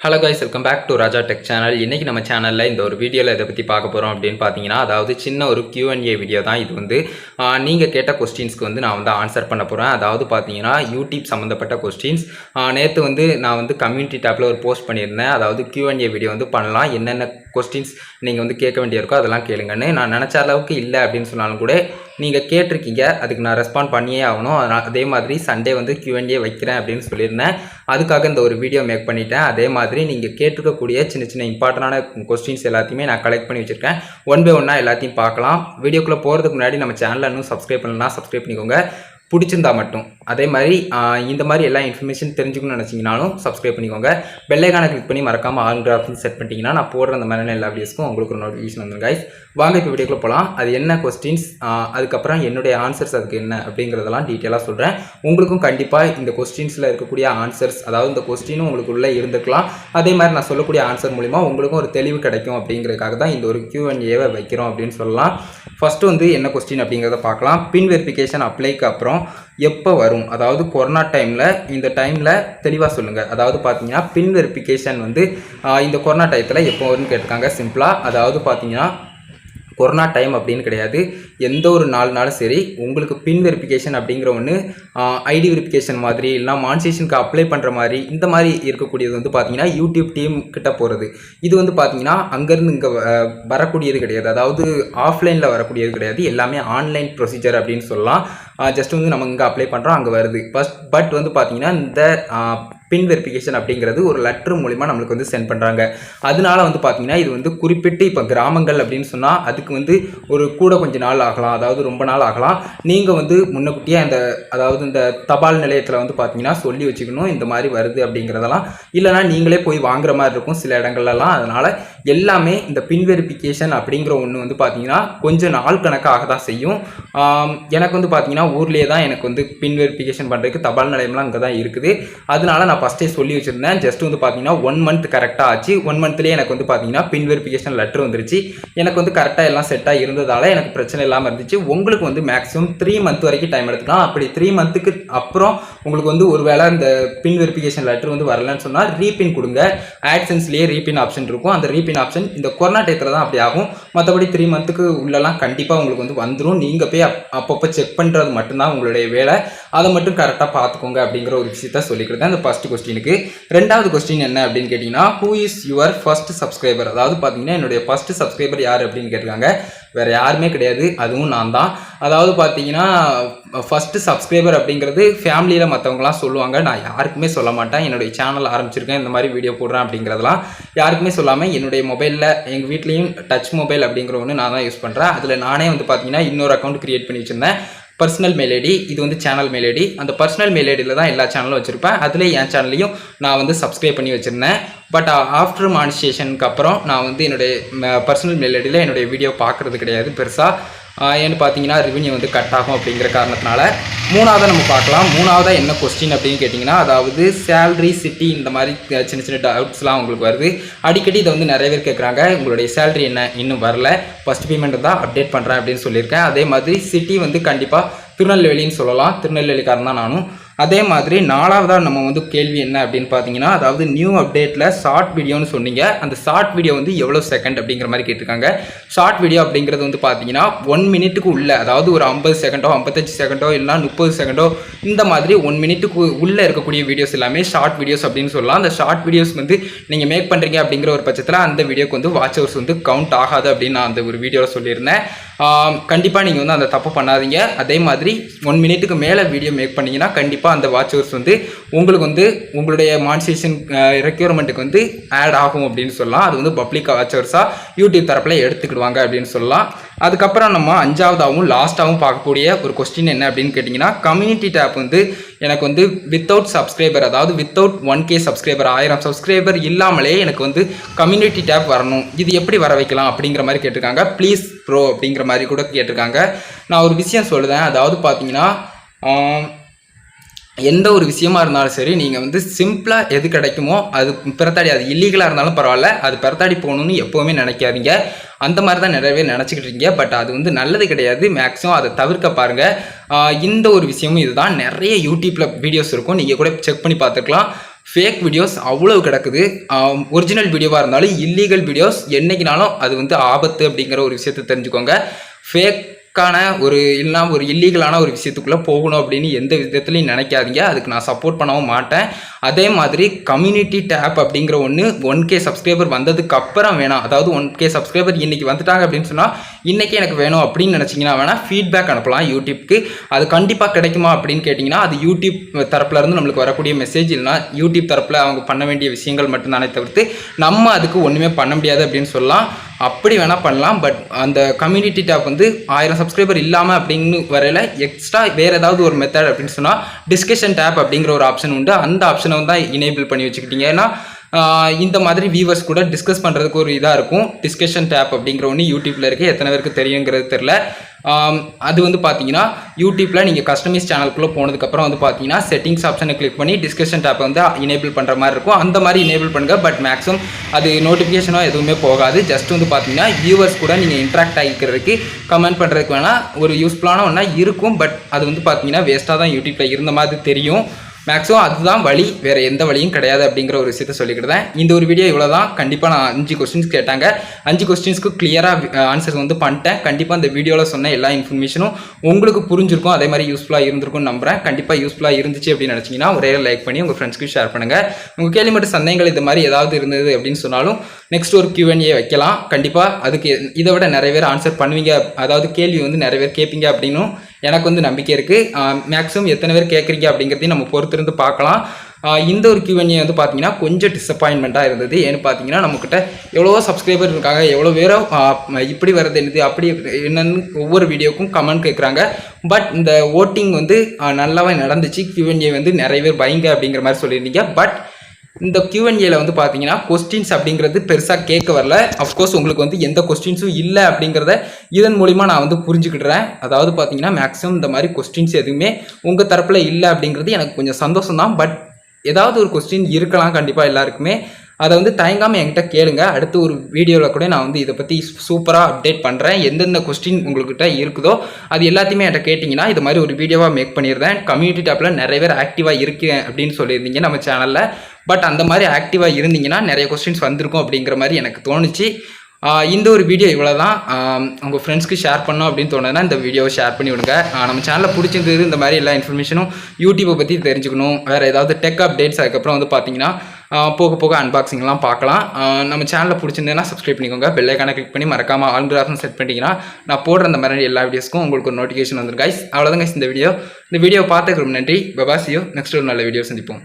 Hello guys, welcome back to Raja tech channel. இன்றைக்கி நம்ம சேனலில் இந்த ஒரு வீடியோவில் இதை பற்றி பார்க்க போகிறோம் அப்படின்னு பார்த்தீங்கன்னா, அதாவது சின்ன ஒரு Q&A வீடியோ தான் இது. நீங்கள் கேட்ட கொஸ்டின்ஸ்க்கு நான் ஆன்சர் பண்ண போகிறேன். அதாவது பார்த்தீங்கன்னா யூடியூப் சம்மந்தப்பட்ட கொஸ்டின்ஸ். நேற்று நான் கம்யூனிட்டி டேப்பில் ஒரு போஸ்ட் பண்ணியிருந்தேன். அதாவது Q&A வீடியோ பண்ணலாம், என்னென்ன கொஸ்டின்ஸ் நீங்கள் கேட்க வேண்டியிருக்கோ அதெல்லாம் கேளுங்கன்னு. நான் நினச்ச அளவுக்கு இல்லை அப்படின்னு சொன்னாலும் கூட நீங்கள் கேட்டிருக்கீங்க, அதுக்கு நான் ரெஸ்பாண்ட் பண்ணியே ஆகணும். அதே மாதிரி சண்டே Q&A வைக்கிறேன் அப்படின்னு சொல்லியிருந்தேன். அதுக்காக இந்த ஒரு வீடியோ மேக் பண்ணிட்டேன். அதே மாதிரி நீங்கள் கேட்டிருக்கக்கூடிய சின்ன சின்ன இம்பார்ட்டண்டான கொஸ்டின்ஸ் எல்லாத்தையுமே நான் கலெக்ட் பண்ணி வச்சுருக்கேன். ஒன் பை ஒன்னாக எல்லாத்தையும் பார்க்கலாம். வீடியோக்குள்ளே போகிறதுக்கு முன்னாடி நம்ம சேனலை இன்னும் சப்ஸ்கிரைப் பண்ணலாம், சப்ஸ்கிரைப் பண்ணிக்கோங்க பிடிச்சிருந்தா மட்டும். அதே மாதிரி இந்த மாதிரி எல்லா இன்ஃபர்மேஷன் தெரிஞ்சுக்கணும்னு நினச்சிங்கனாலும் சப்ஸ்கிரைப் பண்ணிக்கோங்க. பெல்லைக்கான கிளிக் பண்ணி மறக்காமல் ஆல் கிராஃப்னு செட் பண்ணிட்டீங்கன்னா நான் போடுற அந்த மாதிரியான எல்லா வீடியோஸ்க்கும் உங்களுக்கு ஒரு நோட்டிஃபிகேஷன் வந்துடும் கைஸ். வாங்க இப்போ வீடியோக்குள்ள போகலாம். அது என்ன கொஸ்டின்ஸ், அதுக்கப்புறம் என்னுடைய ஆன்சர்ஸ் அதுக்கு என்ன அப்படிங்கிறதெல்லாம் டீட்டெயிலாக சொல்கிறேன். உங்களுக்கும் கண்டிப்பாக இந்த கொஸ்டின்ஸில் இருக்கக்கூடிய ஆன்சர்ஸ், அதாவது இந்த கொஸ்டினும் உங்களுக்கு உள்ளே இருந்துக்கலாம். அதே மாதிரி நான் சொல்லக்கூடிய ஆன்சர் மூலிமா உங்களுக்கும் ஒரு தெளிவு கிடைக்கும் அப்படிங்கிறதுக்காக தான் இந்த ஒரு Q&Aவை வைக்கிறோம் அப்படின்னு சொல்லலாம். ஃபஸ்ட்டு என்ன கொஸ்டின் அப்படிங்கிறத பார்க்கலாம். பின் வெரிஃபிகேஷன் அப்ளைக்கு அப்புறம் எப்போ வரும், அதாவது கொரோனா டைமில், இந்த டைமில் தெளிவாக சொல்லுங்கள். அதாவது பார்த்தீங்கன்னா பின் வெரிஃபிகேஷன் இந்த கொரோனா டயத்தில் எப்போ வரும்னு கேட்டிருக்காங்க. சிம்பிளாக அதாவது பார்த்தீங்கன்னா கொரோனா டைம் அப்படின்னு கிடையாது, எந்த ஒரு நாளுனாலும் சரி உங்களுக்கு பின் வெரிஃபிகேஷன் அப்படிங்கிற ஒன்று ஐடி வெரிஃபிகேஷன் மாதிரி இல்லைனா மானிட்டேஷனுக்கு அப்ளை பண்ணுற மாதிரி இந்த மாதிரி இருக்கக்கூடியது பார்த்தீங்கன்னா யூடியூப் டீம் கிட்ட போகிறது. இது பார்த்தீங்கன்னா அங்கேருந்து இங்கே வரக்கூடியது கிடையாது, அதாவது ஆஃப்லைனில் வரக்கூடியது கிடையாது, எல்லாமே ஆன்லைன் ப்ரொசீஜர் அப்படின்னு சொல்லலாம். ஜஸ்ட் நம்ம இங்கே அப்ளை பண்ணுறோம், அங்கே வருது. பட் பார்த்தீங்கன்னா இந்த பின் வெரிஃபிகேஷன் அப்படிங்கிறது ஒரு லெட்டர் மூலிமா நம்மளுக்கு சென்ட் பண்ணுறாங்க. அதனால பார்த்தீங்கன்னா இது குறிப்பிட்டு இப்போ கிராமங்கள் அப்படின்னு சொன்னால் அதுக்கு ஒரு கூட கொஞ்சம் நாள் ஆகலாம், அதாவது ரொம்ப நாள் ஆகலாம். நீங்கள் முன்னக்கூட்டியே அதாவது இந்த தபால் நிலையத்தில் பார்த்தீங்கன்னா சொல்லி வச்சுக்கணும் இந்த மாதிரி வருது அப்படிங்கிறதெல்லாம். இல்லைனா நீங்களே போய் வாங்குற மாதிரி இருக்கும் சில இடங்கள்லாம். அதனால் எல்லாமே இந்த பின் வெரிஃபிகேஷன் அப்படிங்கிற ஒன்று பார்த்தீங்கன்னா கொஞ்சம் நாள் கணக்காக தான் செய்யும். எனக்கு பார்த்தீங்கன்னா ஊர்லேயே தான் எனக்கு பின் வெரிஃபிகேஷன் பண்ணுறதுக்கு தபால் நிலையம்லாம் இங்கே தான் இருக்குது. அதனால நான் ஃபஸ்ட்டே சொல்லி வச்சுருந்தேன். ஜஸ்ட் பார்த்தீங்கன்னா 1 மந்த் கரெக்டாக ஆச்சு. 1 மந்த்லேயே எனக்கு பார்த்தீங்கன்னா பின் வெரிஃபிகேஷன் லெட்டர் வந்துருச்சு. எனக்கு கரெக்டாக எல்லாம் செட்டாக இருந்ததால் எனக்கு பிரச்சனை இல்லாமல் இருந்துச்சு. உங்களுக்கு மேக்ஸிமம் 3 மந்த் வரைக்கும் டைம் எடுத்துக்கலாம். அப்படி 3 மந்த்துக்கு அப்புறம் உங்களுக்கு ஒரு வேளை இந்த பின் வெரிஃபிகேஷன் லெட்டர் வரலன்னு சொன்னால் ரீபின் கொடுங்க. ஆட்சன்ஸ்லேயே ரீபின் ஆப்ஷன் இருக்கும். அந்த ரீபின் ஆப்ஷன் இந்த கொரோனா டயத்தில் தான் அப்படி ஆகும். மற்றபடி 3 மந்த்துக்கு உள்ளலாம் கண்டிப்பாக உங்களுக்கு வந்துடும். நீங்கள் போய் அப்பப்போ செக் பண்ணுறது மட்டும்தான் உங்களுடைய வேலை. அதை மட்டும் கரெக்டாக பார்த்துக்கோங்க அப்படிங்கிற ஒரு விஷயத்த சொல்லிக்கிறேன் அந்த ஃபர்ஸ்ட் கொஸ்டினுக்கு. ரெண்டாவது கொஸ்டின் என்ன அப்படின்னு கேட்டிங்கன்னா, who is your first subscriber, அதாவது பார்த்தீங்கன்னா என்னுடைய ஃபர்ஸ்ட் சப்ஸ்கிரைபர் யார் அப்படின்னு கேட்டிருக்காங்க. வேறு யாருமே கிடையாது, அதுவும் நான் தான். அதாவது பார்த்தீங்கன்னா ஃபஸ்ட்டு சப்ஸ்கிரைபர் அப்படிங்கிறது ஃபேமிலியில் மற்றவங்களாம் சொல்லுவாங்க, நான் யாருக்குமே சொல்ல மாட்டேன். என்னுடைய சேனல் ஆரம்பிச்சிருக்கேன், இந்த மாதிரி வீடியோ போடுறேன் அப்படிங்கிறதெல்லாம் யாருக்குமே சொல்லாமல் என்னுடைய மொபைலில், எங்கள் வீட்லேயும் டச் மொபைல் அப்படிங்கிற ஒன்று நான் தான் யூஸ் பண்ணுறேன். அதில் நானே பார்த்தீங்கன்னா இன்னொரு அக்கௌண்ட் க்ரியேட் பண்ணி வச்சுருந்தேன், பர்சனல் மெயில் ஐடி. இது சேனல் மெயில் ஐடி. அந்த பர்சனல் மெயில் ஐடியில் தான் எல்லா சேனலும் வச்சுருப்பேன். அதில் என் சேனல்லையும் நான் சப்ஸ்கிரைப் பண்ணி வச்சுருந்தேன். பட் ஆஃப்டர் மானிட்டேஷனுக்கு அப்புறம் நான் என்னுடைய பர்சனல் மெயில் ஐடியில் என்னுடைய வீடியோ பார்க்குறது கிடையாது பெருசாக. ஏன்னு பார்த்தீங்கன்னா ரெவென்யூ கட் ஆகும் அப்படிங்கிற காரணத்தினால. மூணாவதாக நம்ம பார்க்கலாம். மூணாவதாக என்ன கொஸ்டின் அப்படின்னு கேட்டிங்கன்னா, அதாவது சேலரி, சிட்டி, இந்த மாதிரி சின்ன சின்ன டவுட்ஸ்லாம் உங்களுக்கு வருது. அடிக்கடி இதை நிறைய பேர் கேட்குறாங்க, உங்களுடைய சேலரி என்ன இன்னும் வரல, ஃபஸ்ட் பேமெண்ட் தான் அப்டேட் பண்ணுறேன் அப்படின்னு சொல்லியிருக்கேன். அதே மாதிரி சிட்டி கண்டிப்பாக திருநெல்வேலின்னு சொல்லலாம், திருநெல்வேலிக்காரன் தான் நானும். அதே மாதிரி நாலாவதாக நம்ம கேள்வி என்ன அப்படின்னு பார்த்தீங்கன்னா, அதாவது நியூ அப்டேட்டில் ஷார்ட் வீடியோன்னு சொன்னீங்க, அந்த ஷார்ட் வீடியோ எவ்வளோ செகண்ட் அப்படிங்கிற மாதிரி கேட்டிருக்காங்க. ஷார்ட் வீடியோ அப்படிங்கிறது பார்த்தீங்கன்னா 1 மினிட்டுக்கு உள்ள, அதாவது ஒரு 50 செகண்டோ 55 செகண்டோ இல்லைனா 30 செகண்டோ இந்த மாதிரி 1 மினிட்டுக்கு உள்ளே இருக்கக்கூடிய வீடியோஸ் எல்லாமே ஷார்ட் வீடியோஸ் அப்படின்னு சொல்லலாம். அந்த ஷார்ட் வீடியோஸ் நீங்கள் மேக் பண்ணுறீங்க அப்படிங்கிற ஒரு பட்சத்தில் அந்த வீடியோக்கு வாட்ச் ஹவர்ஸ் கவுண்ட் ஆகாது அப்படின்னு நான் அந்த ஒரு வீடியோவில் சொல்லியிருந்தேன். கண்டிப்பாக நீங்கள் அந்த தப்பு பண்ணாதீங்க. அதே மாதிரி 1 மினிட்டுக்கு மேலே வீடியோ மேக் பண்ணிங்கன்னா கண்டிப்பாக அந்த வாட்ச் ஹவர்ஸ் உங்களுக்கு உங்களுடைய மானிட்டேஷன் ரெக்யூர்மெண்ட்டுக்கு ஆட் ஆகும் அப்படின்னு சொல்லலாம். அது பப்ளிக் வாட்ச் ஹவர்ஸாக யூடியூப் தரப்பில் எடுத்துக்கிடுவாங்க அப்படின்னு சொல்லலாம். அதுக்கப்புறம் நம்ம அஞ்சாவதாகவும் லாஸ்ட்டாகவும் பார்க்கக்கூடிய ஒரு கொஸ்டின் என்ன அப்படின்னு கேட்டிங்கன்னா, கம்யூனிட்டி டேப் எனக்கு வித்தவுட் சப்ஸ்கிரைபர், அதாவது வித்தவுட் 1K சப்ஸ்கிரைபர், 1000 சப்ஸ்கிரைபர் இல்லாமலே எனக்கு கம்யூனிட்டி டேப் வரணும், இது எப்படி வர வைக்கலாம் அப்படிங்கிற மாதிரி கேட்டிருக்காங்க. ப்ளீஸ் ப்ரோ அப்படிங்கிற மாதிரி கூட கேட்டிருக்காங்க. நான் ஒரு விஷயம் சொல்லுவேன், அதாவது பார்த்தீங்கன்னா எந்த ஒரு விஷயமா இருந்தாலும் சரி, நீங்கள் சிம்பிளாக எது கிடைக்குமோ அது பிறத்தாடி, அது இல்லீகலாக இருந்தாலும் பரவாயில்ல, அது பிறத்தாடி போகணுன்னு எப்போவுமே நினைக்காதீங்க. அந்த மாதிரி தான் நிறைய பேர் நினச்சிக்கிட்டு இருக்கீங்க. பட் அது நல்லது கிடையாது. மேக்ஸிமம் அதை தவிர்க்க பாருங்கள். இந்த ஒரு விஷயமும் இதுதான். நிறைய யூடியூப்பில் வீடியோஸ் இருக்கும், நீங்கள் கூட செக் பண்ணி பார்த்துக்கலாம். ஃபேக் வீடியோஸ் அவ்வளோ கிடக்குது. ஒரிஜினல் வீடியோவாக இருந்தாலும் இல்லீகல் வீடியோஸ் என்றைக்குனாலும் அது வந்து ஆபத்து அப்படிங்கிற ஒரு விஷயத்தை தெரிஞ்சுக்கோங்க. ஃபேக்கான ஒரு இல்லீகலான ஒரு விஷயத்துக்குள்ளே போகணும் அப்படின்னு எந்த விதத்துலையும் நினைக்காதீங்க. அதுக்கு நான் சப்போர்ட் பண்ணவும் மாட்டேன். அதே மாதிரி கம்யூனிட்டி டேப் அப்படிங்கிற ஒன்று 1K சப்ஸ்கிரைபர் வந்ததுக்கு அப்புறம் வேணாம், அதாவது 1K சப்ஸ்கிரைபர் இன்றைக்கி வந்துட்டாங்க அப்படின்னு சொன்னால் இன்றைக்கி எனக்கு வேணும் அப்படின்னு நினச்சிங்கன்னா வேணால் ஃபீட்பேக் அனுப்பலாம் யூடியூப்க்கு. அது கண்டிப்பாக கிடைக்குமா அப்படின்னு கேட்டிங்கன்னா அது யூடியூப் தரப்புலேருந்து நம்மளுக்கு வரக்கூடிய மெசேஜ் இல்லைனா யூடியூப் தரப்பில் அவங்க பண்ண வேண்டிய விஷயங்கள் மட்டும்தானே தவிர்த்து நம்ம அதுக்கு ஒன்றுமே பண்ண முடியாது அப்படின்னு சொல்லலாம். அப்படி வேணால் பண்ணலாம். பட் அந்த கம்யூனிட்டி டேப் வந்து 1000 சப்ஸ்கிரைபர் இல்லாமல் அப்படின்னு வரையில் எக்ஸ்ட்ரா வேறு ஏதாவது ஒரு மெத்தட் அப்படின்னு சொன்னால் டிஸ்கஷன் டேப் அப்படிங்கிற ஒரு ஆப்ஷன் உண்டு. அந்த ஆப்ஷனை வந்து எனேபிள் பண்ணி வச்சுக்கிட்டீங்க. ஏன்னா இந்த மாதிரி வியூவர்ஸ் கூட டிஸ்கஸ் பண்ணுறதுக்கு ஒரு இதாக இருக்கும். டிஸ்கஷன் டேப் அப்படிங்கிற ஒன்று யூடியூப்பில் இருக்குது. எத்தனை பேருக்கு தெரியுங்கிறது தெரில. அது வந்து பார்த்தீங்கன்னா யூடியூப்பில் நீங்கள் கஸ்டமைஸ் சேனலுக்குள்ளே போனதுக்கப்புறம் வந்து பார்த்தீங்கன்னா செட்டிங்ஸ் ஆப்ஷனை கிளிக் பண்ணி டிஸ்கஷன் டேப்பை வந்து எனேபிள் பண்ணுற மாதிரி இருக்கும். அந்த மாதிரி எனேபிள் பண்ணுங்கள். பட் மேக்ஸிமம் அது நோட்டிஃபிகேஷனோ எதுவுமே போகாது. ஜஸ்ட் வந்து பார்த்தீங்கன்னா வியூவர்ஸ் கூட நீங்கள் இன்ட்ராக்ட் ஆகிக்கிறதுக்கு கமெண்ட் பண்ணுறதுக்கு வேணால் ஒரு யூஸ்ஃபுல்லான ஒன்றா இருக்கும். பட் அது வந்து பார்த்தீங்கன்னா வேஸ்ட்டாக தான் யூடியூப்பில் இருந்த மாதிரி தெரியும். மேக்ஸிமம் அதுதான் வழி, வேறு எந்த வழியும் கிடையாது அப்படிங்கிற ஒரு விஷயத்தை சொல்லிக்கிட்டேன். இந்த ஒரு வீடியோ இவ்வளோ தான். கண்டிப்பாக நான் 5 கொஸ்டின்ஸ் கேட்டாங்க. 5 கொஸ்டின்ஸ்க்கு கிளியராக ஆன்சர்ஸ் வந்து பண்ணிட்டேன். கண்டிப்பாக இந்த வீடியோவில் சொன்ன எல்லா இன்ஃபர்மேஷனும் உங்களுக்கு புரிஞ்சிருக்கும். அதே மாதிரி யூஸ்ஃபுல்லாக இருந்திருக்கும்னு நம்புகிறேன். கண்டிப்பாக யூஸ்ஃபுல்லாக இருந்துச்சு அப்படின்னு நினச்சிங்கன்னா ஒரே லைக் பண்ணி உங்கள் ஃப்ரெண்ட்ஸ்க்கு ஷேர் பண்ணுங்கள். உங்கள் கேள்வி மட்டும் சந்தேகங்கள் இது மாதிரி ஏதாவது இருந்தது அப்படின்னு சொன்னாலும் நெக்ஸ்ட் ஒரு Q&A வைக்கலாம். கண்டிப்பாக அதுக்கு இதை விட நிறைய பேர் ஆன்சர் பண்ணுவீங்க, அதாவது கேள்வி வந்து நிறைய பேர் கேட்பீங்க அப்படின்னும் எனக்கு வந்து நம்பிக்கை இருக்குது. மேக்ஸிமம் எத்தனை பேர் கேட்குறீங்க அப்படிங்கிறதையும் நம்ம பொறுத்திருந்து பார்க்கலாம். இந்த ஒரு Q&A வந்து பார்த்தீங்கன்னா கொஞ்சம் டிசப்பாயின்மெண்ட்டாக இருந்தது. ஏன்னு பார்த்தீங்கன்னா நம்மக்கிட்ட எவ்வளவோ சப்ஸ்கிரைபர் இருக்காங்க, எவ்வளோ பேரோ இப்படி வர்றது என்னது அப்படி என்னன்னு ஒவ்வொரு வீடியோக்கும் கமெண்ட் கேட்குறாங்க. பட் இந்த ஓட்டிங் வந்து நல்லாவே நடந்துச்சு. Q&A வந்து நிறைய பேர் வைங்க அப்படிங்கிற மாதிரி சொல்லியிருந்தீங்க. பட் இந்த Q&Aல வந்து பார்த்தீங்கன்னா கொஸ்டின்ஸ் அப்படிங்கிறது பெருசாக கேட்க வரல. அஃப்கோர்ஸ் உங்களுக்கு வந்து எந்த கொஸ்டின்ஸும் இல்லை அப்படிங்கிறத இதன் மூலிமா நான் வந்து புரிஞ்சுக்கிட்டுறேன். அதாவது பார்த்தீங்கன்னா மேக்ஸிமம் இந்த மாதிரி கொஸ்டின்ஸ் எதுவுமே உங்கள் தரப்பில் இல்லை அப்படிங்கிறது எனக்கு கொஞ்சம் சந்தோஷம் தான். பட் ஏதாவது ஒரு கொஸ்டின் இருக்கலாம் கண்டிப்பாக எல்லாருக்குமே. அதை வந்து தயங்காமல் என்கிட்ட கேளுங்க. அடுத்து ஒரு வீடியோவில் கூட நான் வந்து இதை பற்றி சூப்பராக அப்டேட் பண்ணுறேன். எந்தெந்த கொஸ்டின் உங்கள்கிட்ட இருக்குதோ அது எல்லாத்தையுமே என்கிட்ட கேட்டிங்கன்னா இது மாதிரி ஒரு வீடியோவாக மேக் பண்ணிடுறேன். கம்யூனிட்டி டேப்பில் நிறைய பேர் ஆக்டிவாக இருக்கேன் அப்படின்னு சொல்லியிருந்தீங்க நம்ம சேனலில். பட் அந்த மாதிரி ஆக்டிவாக இருந்தீங்கன்னா நிறைய கொஸ்டின்ஸ் வந்திருக்கும் அப்படிங்கிற மாதிரி எனக்கு தோணுச்சு. இந்த ஒரு வீடியோ இவ்வளோ தான். உங்கள் ஃப்ரெண்ட்ஸ்க்கு ஷேர் பண்ணோம் அப்படின்னு தோணுதுன்னா இந்த வீடியோவை ஷேர் பண்ணி விடுங்க. நம்ம சேனலில் பிடிச்சிருந்தது இந்த மாதிரி எல்லா இன்ஃபர்மேஷனும் யூடியூப்பை பற்றி தெரிஞ்சுக்கணும், வேறு ஏதாவது டெக் அப்டேட்ஸ், அதுக்கப்புறம் வந்து பார்த்தீங்கன்னா போக போக அன்பாக்சிங்லாம் பார்க்கலாம். நம்ம சேனலில் பிடிச்சிருந்ததுன்னா சப்ஸ்கிரைப் பண்ணிக்கோங்க. பெல் ஐகானை கிளிக் பண்ணி மறக்காமல் ஆல் ஆப்ஷன் செட் பண்ணிட்டீங்கன்னா நான் போடுற அந்த மாதிரி எல்லா வீடியோஸ்க்கும் உங்களுக்கு ஒரு நோட்டிஃபிகேஷன் வந்துடும் கைஸ். அவ்வளோதான் கைஸ் இந்த வீடியோ பார்த்துக்கு ரொம்ப நன்றி. பபாசியோ நெக்ஸ்ட் ஒரு நல்ல வீடியோ சந்திப்போம்.